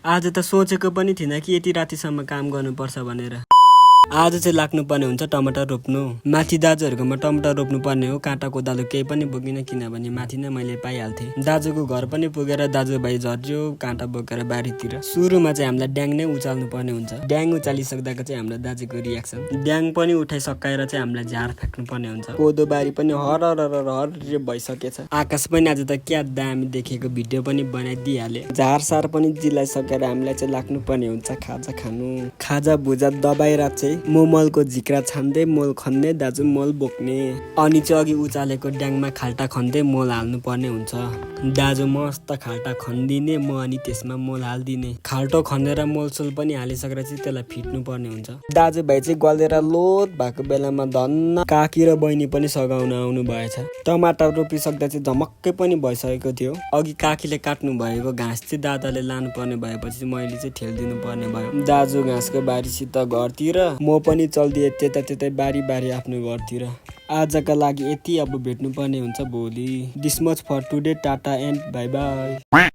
आज त सोचेको पनि थिइनँ कि यति रातिसम्म काम गर्नुपर्छ भनेर। आज चाहिँ लाग्नुपर्ने हुन्छ टमाटर रोप्नु। माथि दाजुहरूकोमा टमाटर रोप्नु पर्ने हो। काँटा कोदालो केही पनि बोकिनँ किनभने माथि नै मैले पाइहाल्थेँ। दाजुको घर पनि पुगेर दाजुभाइ झर्यो काँटा बोकेर बारीतिर। सुरुमा चाहिँ हामीलाई ड्याङ नै उचाल्नु पर्ने हुन्छ। ड्याङ उचालिसक्दाको चाहिँ हाम्रो दाजुको रियाक्सन, ड्याङ पनि उठाइसकाएर चाहिँ हामीलाई झार फ्याँक्नु पर्ने हुन्छ। कोदो बारी पनि हर भइसकेछ। आकाश पनि आज त क्या दामी देखेको भिडियो पनि बनाइदिइहाले। झार सार पनि जिलाइसकेर हामीलाई चाहिँ लाग्नु पर्ने हुन्छ खाजा खानु। खाजा भुजा दबाएर चाहिँ मोमलको झिक्रा छान्दै मोल खन्दै दाजु मोल बोक्ने। अनि चाहिँ अघि उचालेको ड्याङमा खाल्टा खन्दै मोल हाल्नु पर्ने हुन्छ। दाजु मस्त खाल्टा खनिदिने म अनि त्यसमा मोल हालिदिने। खाल्टो खनेर मोलसोल पनि हालिसकेर चाहिँ त्यसलाई फिट्नु पर्ने हुन्छ। दाजुभाइ चाहिँ गलेर लोत भएको बेलामा धन्न काकी र बहिनी पनि सघाउन आउनु भएछ। टमाटर रोपिसक्दा चाहिँ झमक्कै पनि भइसकेको थियो। अघि काकीले काट्नु भएको घाँस चाहिँ दादाले लानु पर्ने भएपछि मैले चाहिँ ठेल्दिनु पर्ने भयो। दाजु घाँसको बारीसित घरतिर, म पनि चल्दिएँ त्यतै बारी आफ्नो घरतिर। आजका लागि यति, अब भेट्नु पर्ने हुन्छ भोलि। This much for today, tata and bye by.